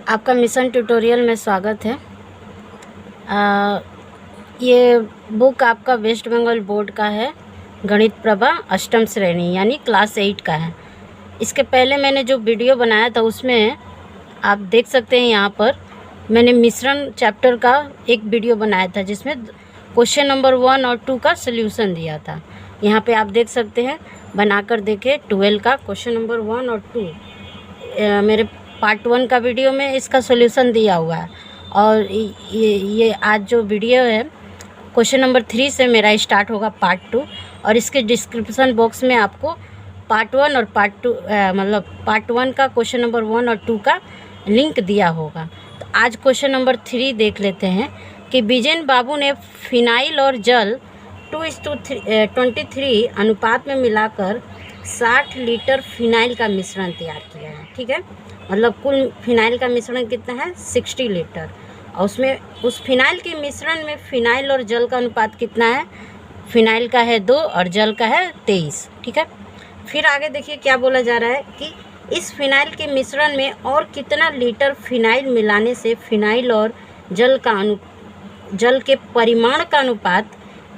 आपका mission tutorial में स्वागत है। ये बुक आपका वेस्ट बंगाल बोर्ड का है, गणित प्रभा अष्टम श्रेणी यानी क्लास 8 का है। इसके पहले मैंने जो वीडियो बनाया था उसमें आप देख सकते हैं, यहाँ पर मैंने मिश्रण चैप्टर का एक वीडियो बनाया था जिसमें क्वेश्चन नंबर 1 और 2 का सल्यूशन दिया था। यहाँ पे आप देख सकते हैं, बनाकर देखें 12 का क्वेश्चन नंबर 1 और 2 मेरे पार्ट 1 का वीडियो में इसका सॉल्यूशन दिया हुआ है। और ये आज जो वीडियो है क्वेश्चन नंबर 3 से मेरा स्टार्ट होगा पार्ट 2, और इसके डिस्क्रिप्शन बॉक्स में आपको पार्ट 1 और पार्ट 2 मतलब पार्ट 1 का क्वेश्चन नंबर 1 और 2 का लिंक दिया होगा। तो आज क्वेश्चन नंबर 3 देख लेते हैं कि बिजेन बाबू ने फिनाइल और जल 2:23 अनुपात में मिलाकर 60 लीटर फिनाइल का मिश्रण तैयार किया है। ठीक है, मतलब कुल फिनाइल का मिश्रण कितना है 60 लीटर, और उसमें उस फिनाइल के मिश्रण में फिनाइल और जल का अनुपात कितना है, फिनाइल का है 2 और जल का है 23। ठीक है, फिर आगे देखिए क्या बोला जा रहा है कि इस फिनाइल के मिश्रण में और कितना लीटर फिनाइल मिलाने से फिनाइल और जल के परिमाण का अनुपात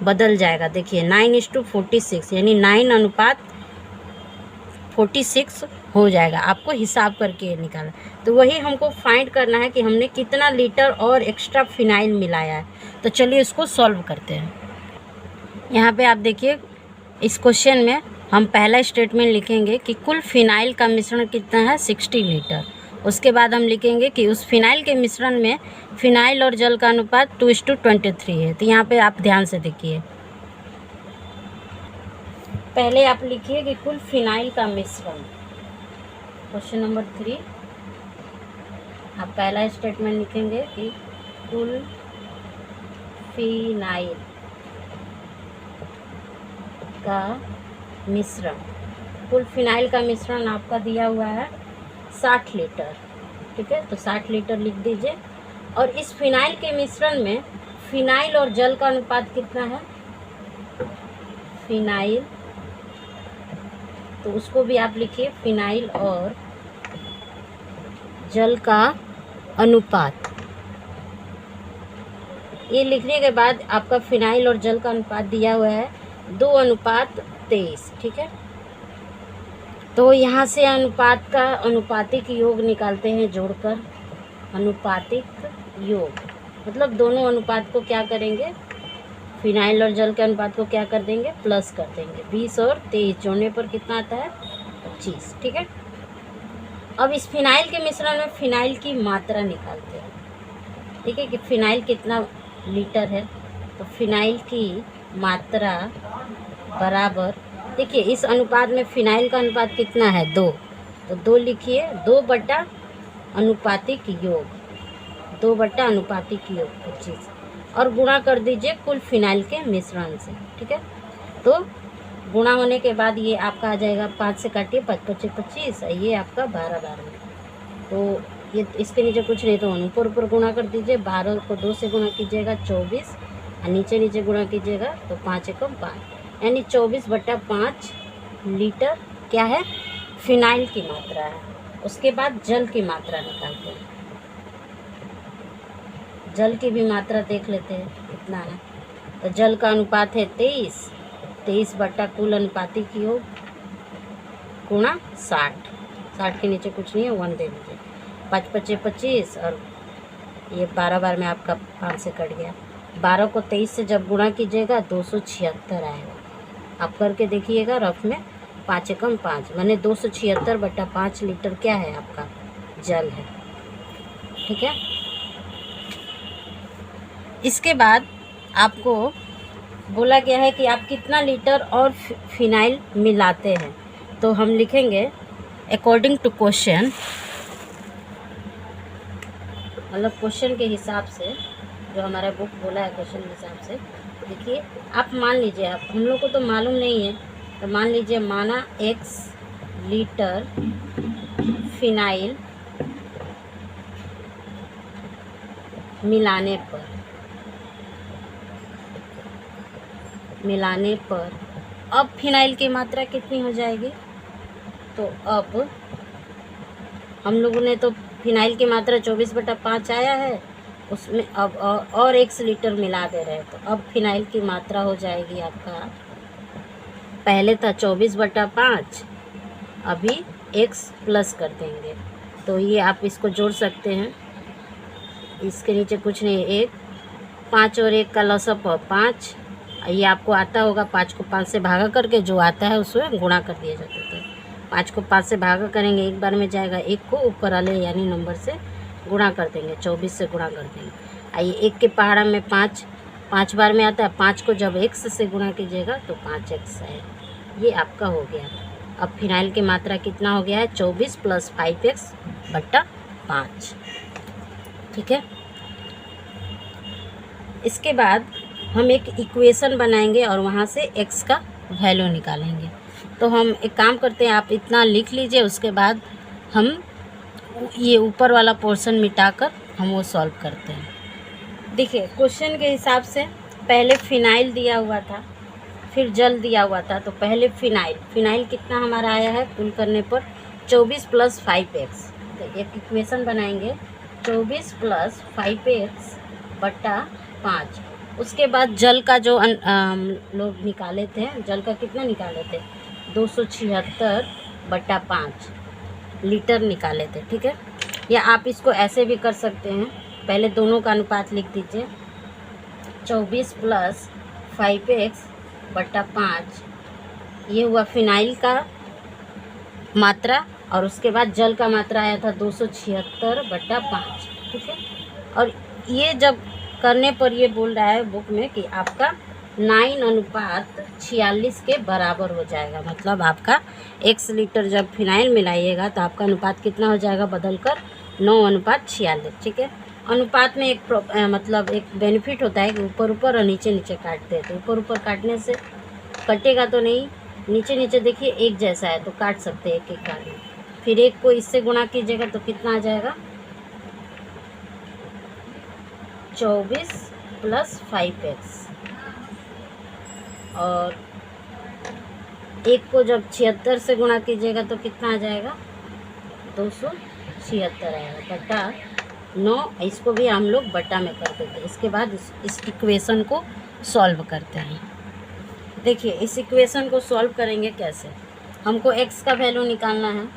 बदल जाएगा। देखिए 9:46 यानी 9:46 हो जाएगा। आपको हिसाब करके निकालना, तो वही हमको फाइंड करना है कि हमने कितना लीटर और एक्स्ट्रा फिनाइल मिलाया है। तो चलिए इसको सॉल्व करते हैं। यहाँ पे आप देखिए इस क्वेश्चन में हम पहला स्टेटमेंट लिखेंगे कि कुल फिनाइल का मिश्रण कितना है 60 लीटर। उसके बाद हम लिखेंगे कि उस फिनाइल के मिश्रण में फिनाइल और जल का अनुपात 2:23 है। तो यहाँ पे आप ध्यान से देखिए, पहले आप लिखिए कि कुल फिनाइल का मिश्रण, क्वेश्चन नंबर 3 आप पहला स्टेटमेंट लिखेंगे कि कुल फिनाइल का मिश्रण, कुल फिनाइल का मिश्रण आपका दिया हुआ है 60 लीटर। ठीक है, तो 60 लीटर लिख दीजिए। और इस फिनाइल के मिश्रण में फिनाइल और जल का अनुपात कितना है, फिनाइल, तो उसको भी आप लिखिए फिनाइल और जल का अनुपात। ये लिखने के बाद आपका फिनाइल और जल का अनुपात दिया हुआ है 2:23। ठीक है, तो यहाँ से अनुपात का अनुपातिक योग निकालते हैं जोड़कर। अनुपातिक योग मतलब दोनों अनुपात को क्या करेंगे, फिनाइल और जल के अनुपात को क्या कर देंगे, प्लस कर देंगे। 20 और 23 जोड़ने पर कितना आता है 25। ठीक है, अब इस फिनाइल के मिश्रण में फिनाइल की मात्रा निकालते हैं। ठीक है, कि फिनाइल कितना लीटर है, तो फिनाइल की मात्रा बराबर, देखिए इस अनुपात में फिनाइल का अनुपात कितना है 2, तो 2 लिखिए, 2/अनुपातिक योग, 2/अनुपातिक योग 25, और गुणा कर दीजिए कुल फिनाइल के मिश्रण से। ठीक है, तो गुणा होने के बाद ये आपका आ जाएगा, 5 से काटिए 5 × 5 = 25, ये आपका 12 में। तो ये इसके नीचे कुछ नहीं, तो ऊपर ऊपर गुणा कर दीजिए। 12 को 2 से गुणा कीजिएगा 24, और नीचे नीचे गुणा कीजिएगा तो 5 × 5 यानी 24/5 लीटर क्या है, फिनाइल की मात्रा है। उसके बाद जल की मात्रा निकालते हैं। जल की भी मात्रा देख लेते हैं कितना है, तो जल का अनुपात है 23 बटा कुल अनुपातिक योग गुणा 60। 60 के नीचे कुछ नहीं है, 1 दे दीजिए। 5 × 5 = 25, और ये 12 बार में आपका 5 से कट गया। 12 को 23 से जब गुणा कीजिएगा 276 आएगा। आप करके देखिएगा रफ में, 5 × 5 माने 276/5 लीटर क्या है आपका जल है। ठीक है, इसके बाद आपको बोला गया है कि आप कितना लीटर और फिनाइल मिलाते हैं। तो हम लिखेंगे अकॉर्डिंग टू क्वेश्चन, मतलब क्वेश्चन के हिसाब से, जो हमारा बुक बोला है क्वेश्चन के हिसाब से। देखिए आप मान लीजिए, आप हम लोग को तो मालूम नहीं है, तो मान लीजिए माना x लीटर फिनाइल मिलाने पर अब फिनाइल की मात्रा कितनी हो जाएगी। तो अब हम लोगों ने तो फिनाइल की मात्रा 24/5 आया है, उसमें अब और 1 लीटर मिला दे रहे हैं, तो अब फिनाइल की मात्रा हो जाएगी आपका, पहले था 24/5, अभी x प्लस कर देंगे, तो ये आप इसको जोड़ सकते हैं। इसके नीचे कुछ नहीं, 1, 5 और 1 का लसअप 5, ये आपको आता होगा। 5 को 5 से भागा करके जो आता है उसमें गुणा कर दिया जाता है। 5 को 5 से भागा करेंगे, एक बार में जाएगा, 1 को ऊपर वाले यानी नंबर से गुणा कर देंगे, 24 से गुणा कर देंगे। आइए 1 के पहाड़ा में 5 बार में आता है, 5 को जब x से गुणा कीजिएगा तो 5x है। ये आपका हो गया। अब फिनाइल की मात्रा कितना हो गया है, 24 + 5x/5। ठीक है। इसके बाद हम एक इक्वेशन बनाएंगे और वहाँ से x का वैल्यू निकालेंगे। तो हम एक काम करते हैं, आप इतना लिख लीजिए, उसके बाद हम ये ऊपर वाला पोर्शन मिटाकर हम वो सॉल्व करते हैं। देखिए क्वेश्चन के हिसाब से पहले फिनाइल दिया हुआ था, फिर जल दिया हुआ था, तो पहले फिनाइल कितना हमारा आया है कुल करने पर 24 + 5x। तो एक इक्वेशन बनाएंगे 24 + 5x/5। उसके बाद जल का जो लोग निकाले थे, जल का कितना निकाले थे, 276/5 लीटर निकाले थे। ठीक है। या आप इसको ऐसे भी कर सकते हैं, पहले दोनों का अनुपात लिख दीजिए, 24 + 5x/5 ये हुआ फिनाइल का मात्रा, और उसके बाद जल का मात्रा आया था 276/5। ठीक है। और ये जब करने पर ये बोल रहा है बुक में कि आपका 9:46 के बराबर हो जाएगा। मतलब आपका 1 लीटर जब फिनाइल मिलाइएगा तो आपका अनुपात कितना हो जाएगा, बदलकर 9:46। ठीक है। अनुपात में एक मतलब एक बेनिफिट होता है कि ऊपर ऊपर और नीचे नीचे काटते हैं, तो ऊपर ऊपर काटने से कटेगा तो नहीं, नीचे नीचे देखिए एक जैसा है तो काट सकते हैं, एक एक काट। फिर 1 को इससे गुणा कीजिएगा तो कितना आ जाएगा, 24 + 5x, और 1 को जब 76 से गुणा कीजिएगा तो कितना आ जाएगा, 276 आएगा बटा 9। इसको भी हम लोग बटा में कर देते हैं। इसके बाद इस इक्वेशन को सॉल्व करते हैं। देखिए इस इक्वेशन को सॉल्व करेंगे कैसे, हमको x का वैल्यू निकालना है,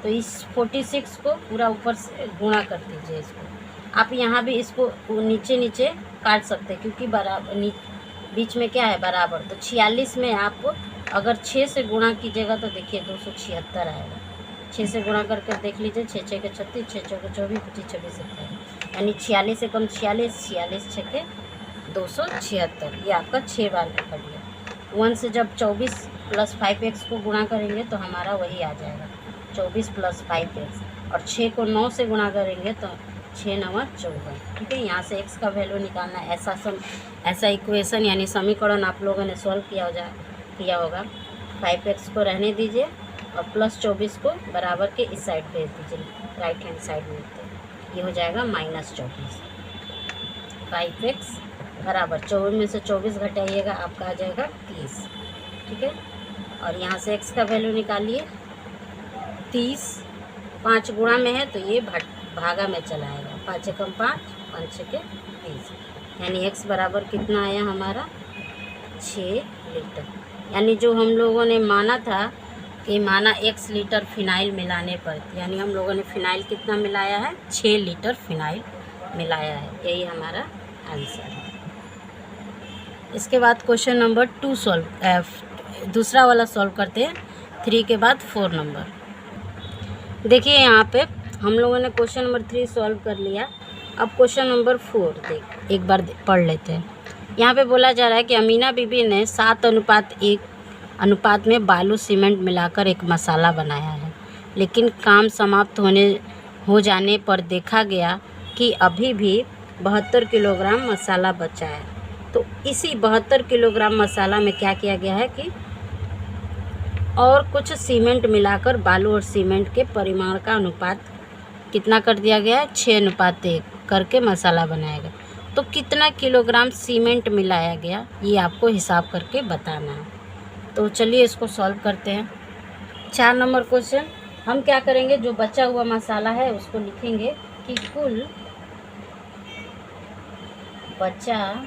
तो इस 46 को पूरा ऊपर से गुणा कर दीजिए। इसको आप यहाँ भी इसको नीचे नीचे काट सकते हैं, क्योंकि बराबर बीच में क्या है, बराबर। तो 46 में आप अगर 6 से गुणा कीजिएगा तो देखिए 276 आएगा। 6 से गुणा करके देख लीजिए, 6 6 के 36, 6 6 के 24, 25 26 27, यानी 46 से कम 46, 46 6 के 276। ये आपका 6 बार का कट गया। 1 से जब 24 + 5x को गुणा करेंगे तो हमारा वही आ जाएगा, 24 + 5x, और 6 को 9 से गुणा करेंगे तो 6 9 14। ठीक है। यहाँ से x का वैल्यू निकालना है। ऐसा इक्वेशन यानी समीकरण आप लोगों ने सॉल्व किया होगा। 5x को रहने दीजिए और +24 को बराबर के इस साइड भेज दीजिए, राइट हैंड साइड में। तो ये हो जाएगा -24। 5x बराबर 24 में से 24 घटाइएगा, आपका आ जाएगा 30। ठीक है। और यहाँ से x का वैल्यू निकालिए, 30 5 गुणा में है तो ये भागा में चला आएगा, 5 × 5, 5 × 6 = 30, यानी x बराबर कितना आया हमारा, 6 लीटर। यानी जो हम लोगों ने माना था कि 1 लीटर फिनाइल मिलाने पर, यानी हम लोगों ने फिनाइल कितना मिलाया है, 6 लीटर फिनाइल मिलाया है। यही हमारा आंसर है। इसके बाद क्वेश्चन नंबर 2 दूसरा वाला सॉल्व करते हैं, 3 के बाद 4 नंबर। देखिए यहाँ पे हम लोगों ने क्वेश्चन नंबर 3 सॉल्व कर लिया। अब क्वेश्चन नंबर 4 एक बार पढ़ लेते हैं। यहाँ पे बोला जा रहा है कि अमीना बीबी ने 7:1 अनुपात में बालू सीमेंट मिलाकर एक मसाला बनाया है, लेकिन काम समाप्त हो जाने पर देखा गया कि अभी भी 72 किलोग्राम मसाला बचा है। तो इसी 72 किलोग्राम मसाला में क्या किया गया है कि और कुछ सीमेंट मिलाकर बालू और सीमेंट के परिमाण का अनुपात कितना कर दिया गया है, 6:1 करके मसाला बनाया गया। तो कितना किलोग्राम सीमेंट मिलाया गया, ये आपको हिसाब करके बताना है। तो चलिए इसको सॉल्व करते हैं। 4 नंबर क्वेश्चन, हम क्या करेंगे, जो बचा हुआ मसाला है उसको लिखेंगे कि कुल बचा,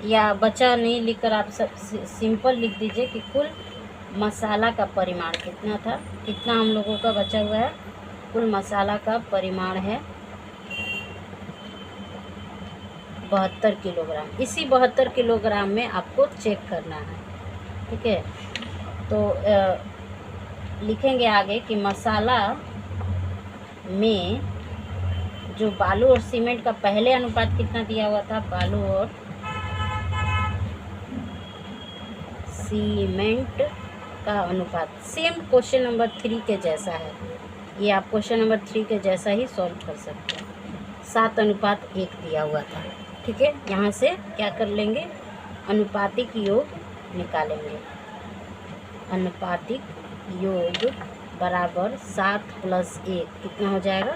या बचा नहीं लिखकर आप सब सिंपल लिख दीजिए कि कुल मसाला का परिमाण कितना था, कितना हम लोगों का बचा हुआ है। कुल मसाला का परिमाण है 72 किलोग्राम। इसी 72 किलोग्राम में आपको चेक करना है, ठीक है। तो लिखेंगे आगे कि मसाला में जो बालू और सीमेंट का पहले अनुपात कितना दिया हुआ था, बालू और सीमेंट का अनुपात सेम क्वेश्चन नंबर 3 के जैसा है। ये आप क्वेश्चन नंबर 3 के जैसा ही सॉल्व कर सकते हैं। 7:1 दिया हुआ था, ठीक है। यहाँ से क्या कर लेंगे, अनुपातिक योग निकालेंगे। अनुपातिक योग बराबर 7 + 1 कितना हो जाएगा,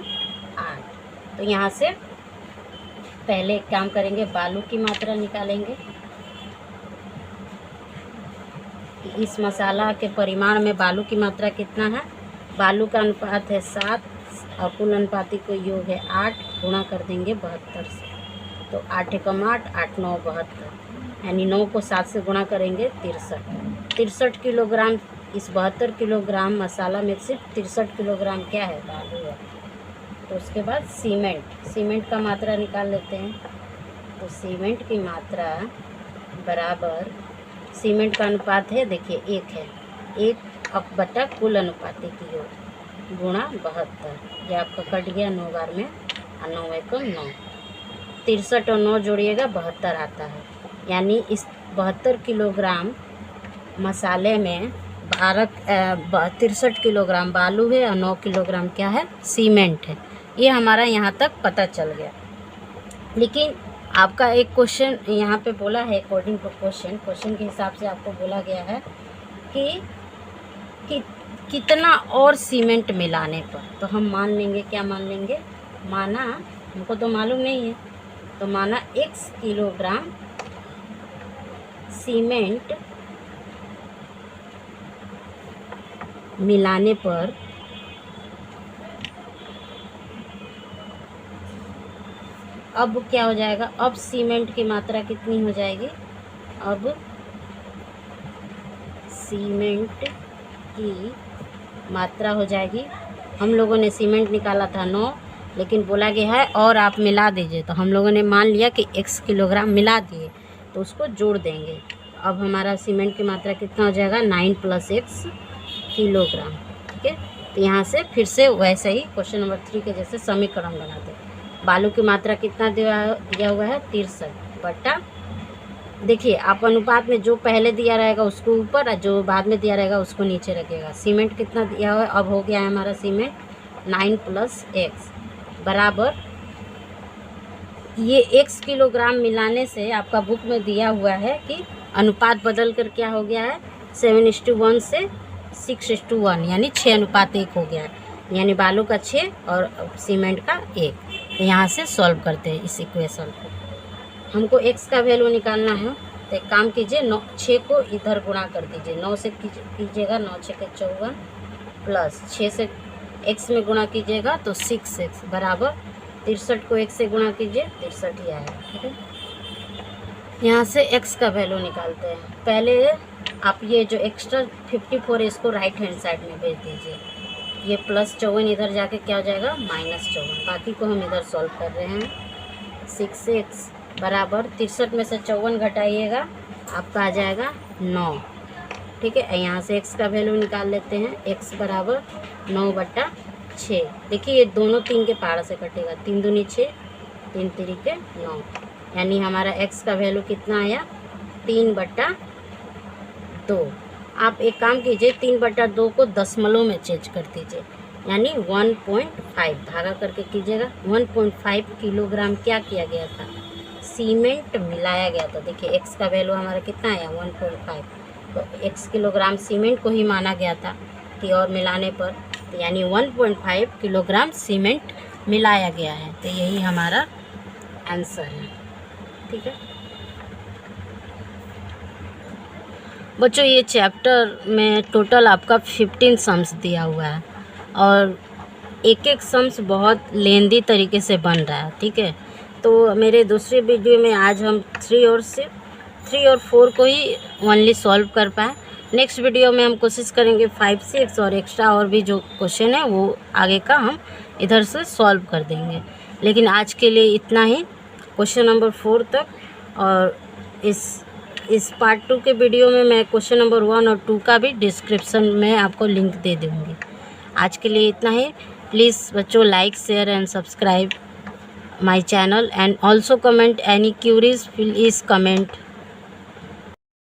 8। तो यहाँ से पहले एक काम करेंगे, बालू की मात्रा निकालेंगे कि इस मसाला के परिमाण में बालू की मात्रा कितना है। बालू का अनुपात है 7 और कुल अनुपातिक को योग है 8, गुणा कर देंगे 72 से। तो 8 × 8 8 × 9 72, यानी 9 को 7 से गुणा करेंगे 63 किलोग्राम। इस 72 किलोग्राम मसाला में सिर्फ 63 किलोग्राम क्या है, बालू है। तो उसके बाद सीमेंट का मात्रा निकाल लेते हैं। तो सीमेंट की मात्रा बराबर, सीमेंट का अनुपात है देखिए 1 है, 1 बटा कुल अनुपातिक योग गुणा 72। ये आपका कट गया 9 बार में, और 9 × 1 = 9। 63 और 9 जोड़िएगा 72 आता है। यानी इस 72 किलोग्राम मसाले में 63 किलोग्राम बालू है और 9 किलोग्राम क्या है, सीमेंट है। ये हमारा यहाँ तक पता चल गया। लेकिन आपका एक क्वेश्चन यहाँ पे बोला है, अकॉर्डिंग टू क्वेश्चन के हिसाब से आपको बोला गया है कि कितना और सीमेंट मिलाने पर। तो हम मान लेंगे, क्या मान लेंगे, माना हमको तो मालूम नहीं है, तो माना x किलोग्राम सीमेंट मिलाने पर अब क्या हो जाएगा, अब सीमेंट की मात्रा कितनी हो जाएगी, अब सीमेंट की मात्रा हो जाएगी। हम लोगों ने सीमेंट निकाला था 9, लेकिन बोला गया है और आप मिला दीजिए। तो हम लोगों ने मान लिया कि x किलोग्राम मिला दिए, तो उसको जोड़ देंगे। अब हमारा सीमेंट की मात्रा कितना हो जाएगा, 9 + x किलोग्राम, ठीक है। तो यहाँ से फिर से वैसे ही क्वेश्चन नंबर 3 के जैसे समीकरण बनाते हैं। बालू की मात्रा कितना दिया हुआ है, 63 बटा, देखिए आप अनुपात में जो पहले दिया रहेगा उसको ऊपर और जो बाद में दिया रहेगा उसको नीचे रखिएगा। सीमेंट कितना दिया हुआ है, अब हो गया है हमारा सीमेंट 9 + x बराबर, ये x किलोग्राम मिलाने से आपका बुक में दिया हुआ है कि अनुपात बदल कर क्या हो गया है, 7:1 से 6:1, यानी 6:1 हो गया है। यानी बालू का 6 और सीमेंट का 1। तो यहाँ से सॉल्व करते हैं इस इक्वेशन को। हमको x का वैल्यू निकालना है, तो एक काम कीजिए, 6 को इधर गुणा कर दीजिए, 9 से कीजिएगा, 9 × 6 = 54 प्लस 6 से x में गुणा कीजिएगा तो 6x बराबर 63 को 1 से गुणा कीजिए, 63 ही आएगा, ठीक है। यहाँ से x का वैल्यू निकालते हैं। पहले आप ये जो एक्स्ट्रा 54 है इसको राइट हैंड साइड में भेज दीजिए। ये +54 इधर जाके क्या हो जाएगा, -54। बाकी को हम इधर सॉल्व कर रहे हैं। 6x बराबर 63 में से 54 घटाइएगा, आपका आ जाएगा 9, ठीक है। यहाँ से x का वैल्यू निकाल लेते हैं। x बराबर 9/6। देखिए ये दोनों 3 के पार से कटेगा, 3 दूनी 6, 3 तिरिके 9, यानी हमारा x का वैल्यू कितना आया, 3/2। आप एक काम कीजिए, 3/2 को दशमलव में चेंज कर दीजिए, यानी 1.5 भागा करके कीजिएगा। 1.5 किलोग्राम क्या किया गया था, सीमेंट मिलाया गया था। देखिए x का वैल्यू हमारा कितना आया, 1.5। तो x किलोग्राम सीमेंट को ही माना गया था कि और मिलाने पर, तो यानी 1.5 किलोग्राम सीमेंट मिलाया गया है। तो यही हमारा आंसर है, ठीक है बच्चों। ये चैप्टर में टोटल आपका 15 सम्स दिया हुआ है। और एक एक सम्स बहुत लेंदी तरीके से बन रहा है, ठीक है। तो मेरे दूसरे वीडियो में आज हम 3 और 4 को ही ओनली सॉल्व कर पाए। नेक्स्ट वीडियो में हम कोशिश करेंगे 5, 6 और एक्स्ट्रा और भी जो क्वेश्चन है वो आगे का हम इधर से सॉल्व कर देंगे। लेकिन आज के लिए इतना ही, क्वेश्चन नंबर 4 तक। और इस पार्ट 2 के वीडियो में मैं क्वेश्चन नंबर 1 और 2 का भी डिस्क्रिप्शन में आपको लिंक दे दूँगी। आज के लिए इतना ही। प्लीज़ बच्चों, like, share and subscribe my channel, and also comment any queries, please comment.